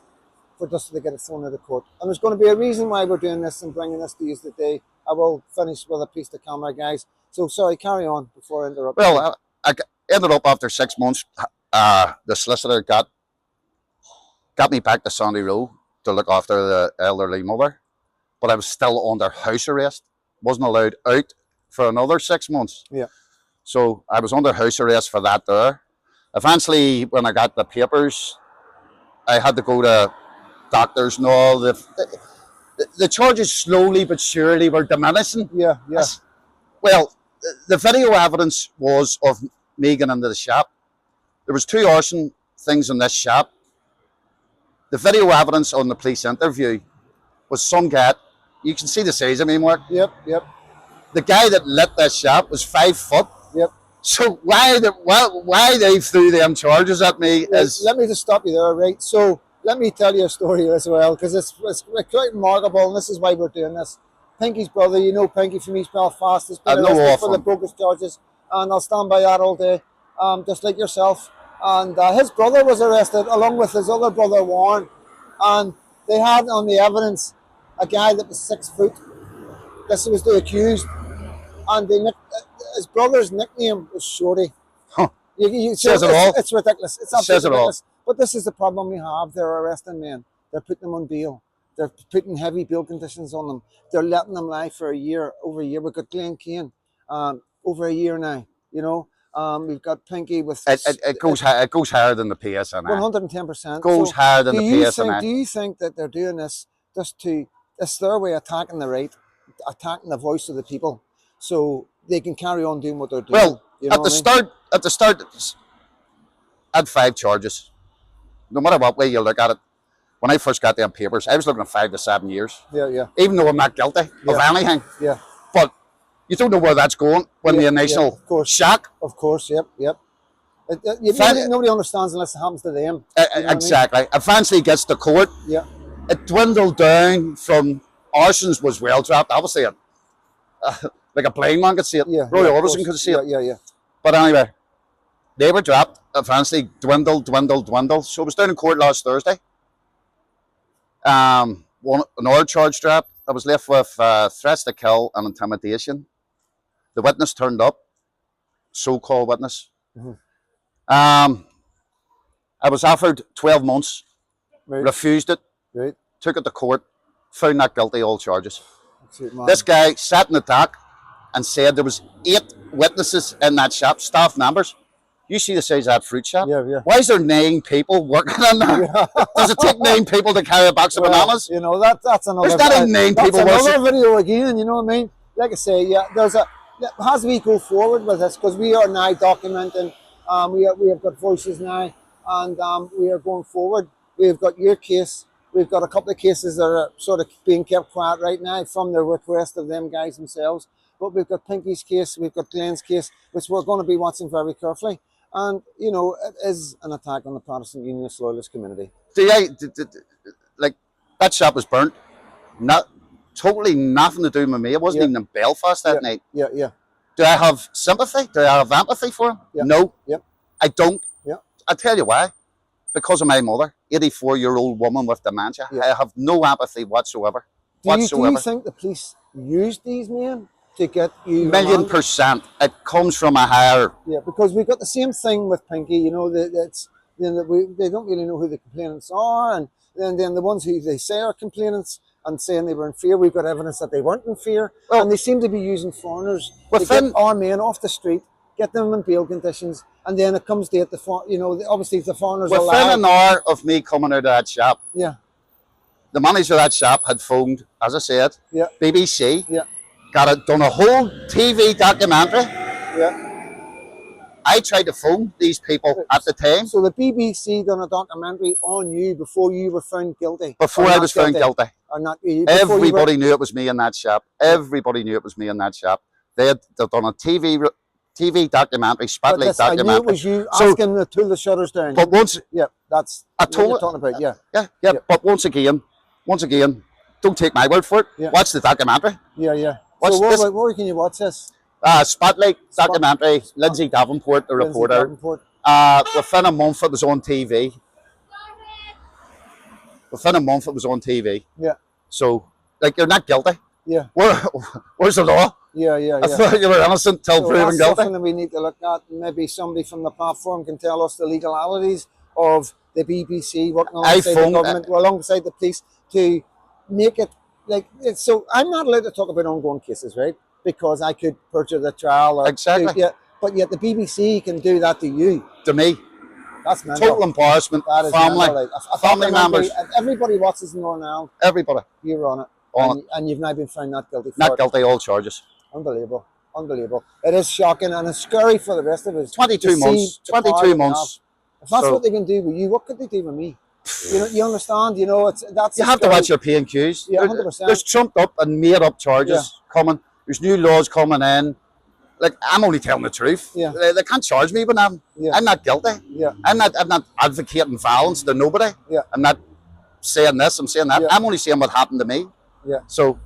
for just to get it thrown out of court. And there's going to be a reason why we're doing this and bringing this to you today. I will finish with a piece to camera, guys. So sorry, carry on before I interrupt. Well, I ended up after 6 months. The solicitor got me back to Sandy Row to look after the elderly mother, but I was still under house arrest. Wasn't allowed out for another 6 months. Yeah. So I was under house arrest for that there. Eventually, when I got the papers, I had to go to doctors and all. The charges slowly but surely were diminishing. Yeah. Well, the video evidence was of me getting into the shop. There was 2 arson things in this shop. The video evidence on the police interview was some guy. You can see the size of me, Mark. Yep. The guy that lit this shop was 5 foot. Yep. So why they threw them charges at me is... Let me just stop you there, right? So let me tell you a story as well, because it's quite remarkable, and this is why we're doing this. Pinky's brother, you know Pinky from East Belfast, has been arrested for the bogus charges, and I'll stand by that all day, just like yourself. And his brother was arrested along with his other brother Warren, and they had on the evidence a guy that was 6 foot. This was the accused, and his brother's nickname was Shorty. Huh. Says it all. It's ridiculous. It's absolutely ridiculous. But this is the problem we have. They're arresting men. They're putting them on bail. They're putting heavy bail conditions on them. They're letting them lie for a year, over a year. We've got Glen Kane over a year now, you know. We've got Pinky with It goes it goes higher than the PSNI. 110%. Goes So higher than the do PSNI. you think that they're doing this just to, it's their way of attacking the right, attacking the voice of the people, so they can carry on doing what they're doing? Well, you know at the start, I had 5 charges. No matter what way you look at it, when I first got them papers, I was looking at 5 to 7 years. Yeah. Even though I'm not guilty of anything. Yeah. But you don't know where that's going when the initial of course. shock. Of course, yep. Nobody understands unless it happens to them. You know Exactly. Eventually gets to court. Yeah. It dwindled down from arsons was well dropped. Obviously, like a blind man could see it. Roy Orbison could see it. Yeah. But anyway, they were dropped. Eventually dwindled. So I was down in court last Thursday. Another charge drop. I was left with threats to kill and intimidation. The witness turned up, so-called witness. I was offered 12 months, refused it, took it to court, found not guilty all charges. This guy sat in the dock and said there was 8 witnesses in that shop, staff members. You see the size of that fruit shop? Yeah. Why is there 9 people working in there? Does it take 9 people to carry a box of bananas? You know, that's another. There's not even 9 people. That's another video again. You know what I mean? Like I say, as we go forward with this, because we are now documenting, we have got voices now, and we are going forward. We've got your case. We've got a couple of cases that are sort of being kept quiet right now from the request of them guys themselves. But we've got Pinky's case, we've got Glenn's case, which we're going to be watching very carefully. And, you know, it is an attack on the Protestant Unionist Loyalist community. Like, that shop was burnt. Totally nothing to do with me. It wasn't even in Belfast that night. Yeah. Do I have sympathy? Do I have empathy for him? No. I don't. I'll tell you why. Because of my mother, 84-year-old woman with dementia. I have no empathy whatsoever. Do you think the police used these men to get you? $1,000,000%. It comes from a higher. Yeah, because we've got the same thing with Pinky. You know, they don't really know who the complainants are, and then the ones who they say are complainants and saying they were in fear. We've got evidence that they weren't in fear, and they seem to be using foreigners to get our men off the street, get them in bail conditions, and then it comes to it. Obviously, if the foreigners are within an hour of me coming out of that shop. Yeah. The manager of that shop had phoned, as I said, BBC. Yeah. Done a whole TV documentary. Yeah. I tried to phone these people at the time. So the BBC done a documentary on you before you were found guilty. Before I was found guilty. Or not, everybody knew it was me in that shop. Everybody knew it was me in that shop. They'd done a TV documentary, spotlight documentary. I knew it was you asking to pull the shutters down. But once, that's what you're talking about. Yeah. But once again, don't take my word for it. Watch the documentary. Yeah. So where can you watch this? Spotlight documentary. Lindsay Davenport, the reporter. Within a month, it was on TV. Yeah. So, like, you're not guilty. Yeah. Where's the law? Yeah. I thought you were innocent till proven guilty. That's something that we need to look at. Maybe somebody from the platform can tell us the legalities of the BBC working alongside the government, alongside the police, to make it like it's. So I'm not allowed to talk about ongoing cases, right? Because I could perjure the trial. Exactly. But yet the BBC can do that to you. To me. That's mental. Total embarrassment. That is family members. Everybody watches Northern Ireland. Everybody. You're on it. And you've now been found not guilty. Not guilty, all charges. Unbelievable. It is shocking and it's scary for the rest of us. 22 months. 22 months. If that's what they can do with you, what could they do with me? You understand? You know, you have to watch your P&Qs. Yeah, 100%. There's trumped up and made up charges coming. There's new laws coming in. Like, I'm only telling the truth. Yeah. They can't charge me, but I'm not guilty. Yeah. I'm not advocating violence to nobody. Yeah. I'm not saying this, I'm saying that. Yeah. I'm only saying what happened to me. Yeah. So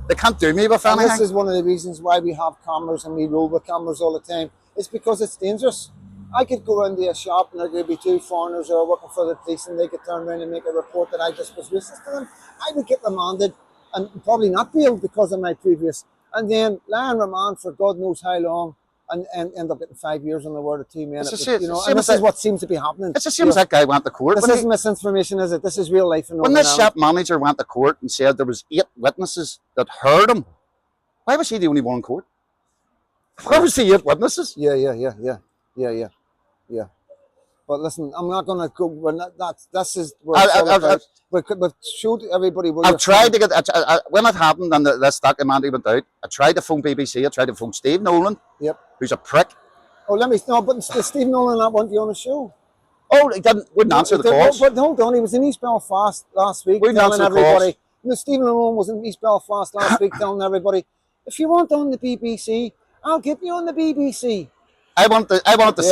they can't do me with anything. This is one of the reasons why we have cameras and we roll with cameras all the time. It's because it's dangerous. I could go into a shop and there could be 2 foreigners who are working for the police and they could turn around and make a report that I just was racist to them. I would get remanded and probably not bailed because of my previous, and then lie on remand for God knows how long and end up getting 5 years on the word of 2 men. And this is what seems to be happening. It's the same as that guy went to court. This isn't misinformation, is it? This is real life. When this shop manager went to court and said there was 8 witnesses that heard him, why was he the only one in court? Where was the 8 witnesses? Yeah. But listen, I'm not going to go. We're not, this is where I, it's all I, about. But show everybody where you're I've tried from. to get, when it happened and this documentary went out, I tried to phone BBC, I tried to phone Steve Nolan, Yep. who's a prick. Oh, let me know. But Steve Nolan not want you on the show. Oh, he wouldn't answer the calls. But hold on, he was in East Belfast last week Wouldn't telling answer the everybody. calls. You know, Stephen Nolan was in East Belfast last week telling everybody, if you want on the BBC, I'll get you on the BBC. I wanted to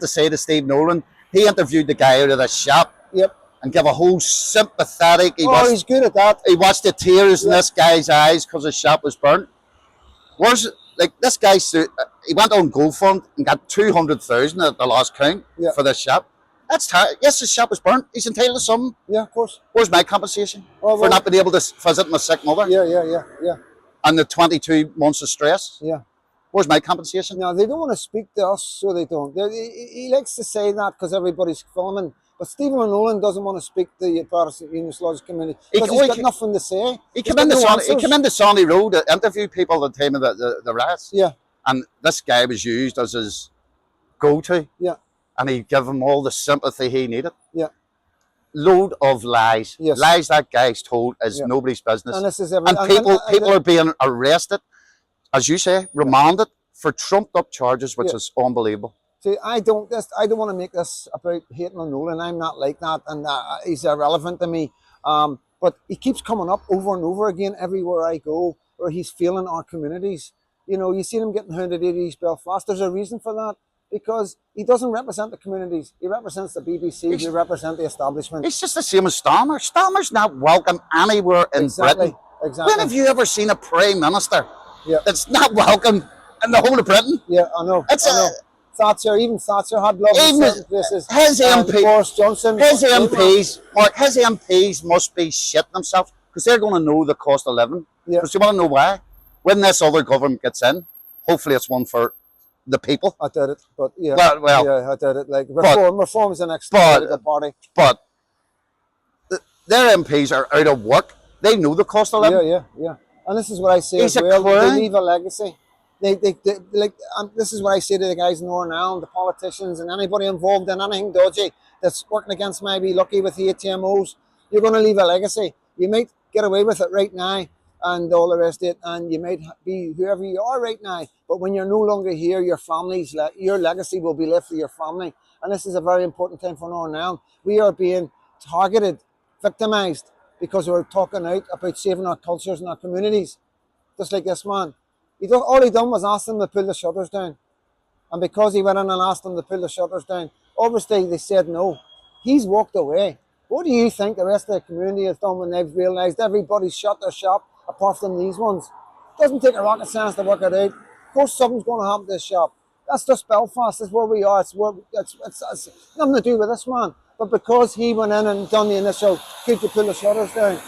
say to Steve Nolan, he interviewed the guy out of the shop. Yep. And give a whole sympathetic. He's good at that. He watched the tears in this guy's eyes because his shop was burnt. Where's like this guy? He went on GoFund and got 200,000 at the last count for this shop. That's yes, his shop was burnt. He's entitled to something. Yeah, of course. Where's my compensation for not being able to visit my sick mother? Yeah. And the 22 months of stress. Yeah. Where's my compensation? No, they don't want to speak to us, so they don't. He likes to say that because everybody's filming. But Stephen Nolan doesn't want to speak to the Protestant Unionist Lodge community because he's got nothing to say. He came into Sandy Row to interview people at the time of the riots. Yeah. And this guy was used as his go-to. Yeah. And he gave him all the sympathy he needed. Yeah. Load of lies. Yes. Lies that guy's told is nobody's business. And this is people are being arrested, as you say, remanded for trumped up charges, which is unbelievable. See, I don't want to make this about hating on Nolan. I'm not like that, and he's irrelevant to me. But he keeps coming up over and over again everywhere I go, where he's failing our communities. You know, you see him getting hounded at East Belfast. There's a reason for that, because he doesn't represent the communities. He represents the BBC. He represents the establishment. It's just the same as Starmer. Starmer's not welcome anywhere in Britain. Exactly. When have you ever seen a Prime Minister that's not welcome in the whole of Britain? Yeah, I know. Thatcher, even Thatcher had love in certain places. His MP, Boris Johnson, his MPs must be shitting themselves because they're going to know the cost of living. Yeah. Because you want to know why? When this other government gets in, hopefully it's one for the people. I did it, but yeah, I did it. Like reform's the next political party. But their MPs are out of work. They know the cost of living. Yeah. And this is what I say as well. They leave a legacy. They this is what I say to the guys in Northern Ireland, the politicians and anybody involved in anything dodgy that's working against my Be Lucky with the ATMOs. You're going to leave a legacy. You might get away with it right now and all the rest of it, and you might be whoever you are right now, but when you're no longer here, your legacy will be left for your family. And this is a very important time for Northern Ireland. We are being targeted, victimised, because we're talking out about saving our cultures and our communities. Just like this man. All he done was ask them to pull the shutters down. And because he went in and asked them to pull the shutters down, obviously they said no. He's walked away. What do you think the rest of the community has done when they've realised everybody's shut their shop apart from these ones? It doesn't take a rocket science to work it out. Of course something's going to happen to this shop. That's just Belfast. That's where we are. It's nothing to do with this man. But because he went in and done the initial, could you pull the shutters down,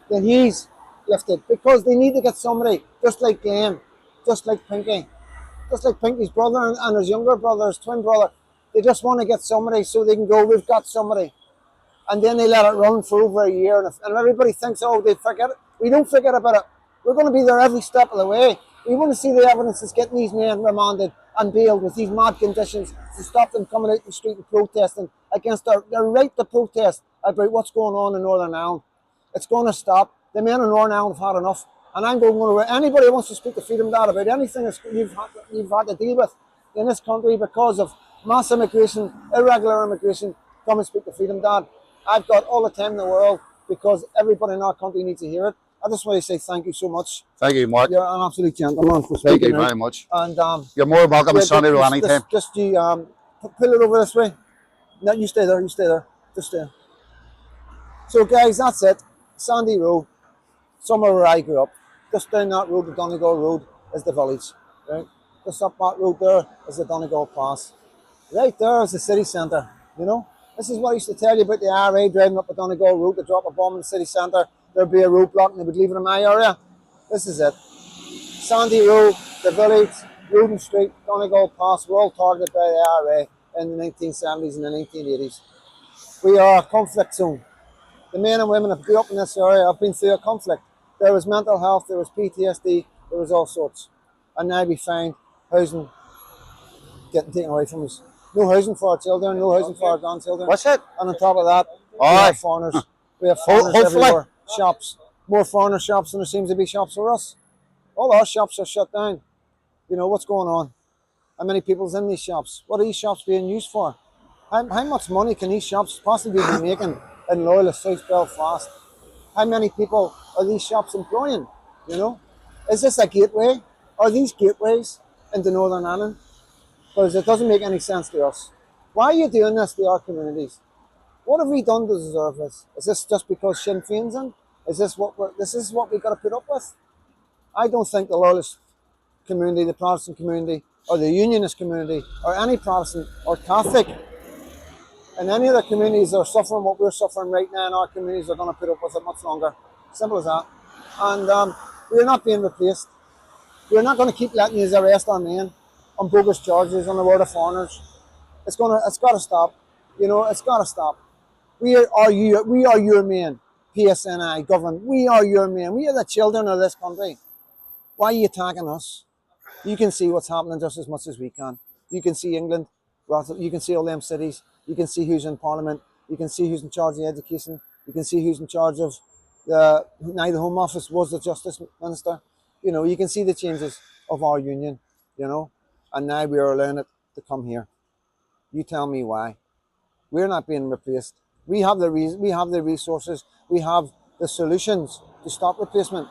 then he's lifted. Because they need to get somebody, just like Glenn, just like Pinky, just like Pinky's brother and his younger brother, his twin brother. They just want to get somebody so they can go, we've got somebody. And then they let it run for over a year. And everybody thinks, oh, they forget it. We don't forget about it. We're going to be there every step of the way. We want to see the evidence that's getting these men remanded and bailed with these mad conditions to stop them coming out in the street and protesting against their right to protest about what's going on in Northern Ireland. It's going to stop. The men in Northern Ireland have had enough. And I'm going to anybody who wants to speak to Freedom Dad about anything that you've had to deal with in this country because of mass immigration, irregular immigration, come and speak to Freedom Dad. I've got all the time in the world because everybody in our country needs to hear it. I just want to say thank you so much. Thank you, Mark. You're an absolute gentleman for speaking. Thank you very much. And you're more welcome to Sandy Row anytime. Just pull it over this way. No, you stay there. Just stay. So guys, that's it. Sandy Row, somewhere where I grew up. Just down that road, the Donegal Road, is the village. Right? Just up that road there is the Donegal Pass. Right there is the city centre. You know, this is what I used to tell you about the IRA driving up the Donegal Road to drop a bomb in the city centre. There'd be a roadblock and they would leave it in my area. This is it. Sandy Row, the village, Roden Street, Donegal Pass were all targeted by the IRA in the 1970s and the 1980s. We are a conflict zone. The men and women who grew up in this area have been through a conflict. There was mental health, there was PTSD, there was all sorts. and now we find housing getting taken away from us. No housing for our children, no housing for our grandchildren. What's it? And on top of that, we Aye. have foreigners. We have foreigners Hopefully. everywhere. Shops, more foreigner shops than there seems to be shops for us. All our shops are shut down. You know, what's going on? How many people's in these shops? What are these shops being used for? How much money can these shops possibly be making in Loyalist South Belfast? How many people are these shops employing? You know, is this a gateway? Are these gateways into Northern Ireland? Because it doesn't make any sense to us. Why are you doing this to our communities? What have we done to deserve this? Is this just because Sinn Féin's in? Is this what we've got to put up with? I don't think the Loyalist community, the Protestant community, or the Unionist community, or any Protestant or Catholic, and any of the communities that are suffering what we're suffering right now in our communities are going to put up with it much longer. Simple as that. And we're not being replaced. We're not going to keep letting you arrest our men on bogus charges on the word of foreigners. It's got to stop. You know, it's got to stop. We are your men, PSNI government. We are your men. We are the children of this country. Why are you attacking us? You can see what's happening just as much as we can. You can see England. You can see all them cities. You can see who's in Parliament. You can see who's in charge of education. You can see who's in charge of the Home Office was the Justice Minister. You know, you can see the changes of our union, you know, and now we are allowing it to come here. You tell me why. We're not being replaced. We have the resources. We have the solutions to stop replacement.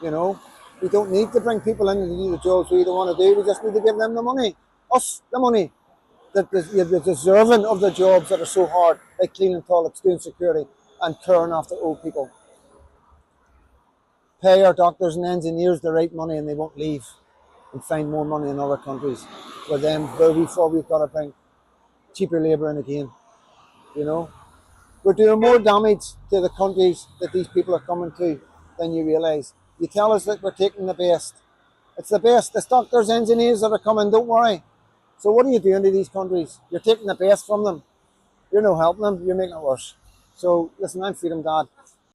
You know, we don't need to bring people in to do the jobs we don't want to do. We just need to give them the money, us the money, that the deserving of the jobs that are so hard, like cleaning toilets, doing security, and caring after old people. Pay our doctors and engineers the right money, and they won't leave and find more money in other countries. Where we've got to bring cheaper labour in again. You know, we're doing more damage to the countries that these people are coming to than you realise. You tell us that we're taking the best. It's the best. It's doctors, engineers that are coming, don't worry. So what are you doing to these countries? You're taking the best from them. You're no helping them, you're making it worse. So listen, I'm Freedom Dad.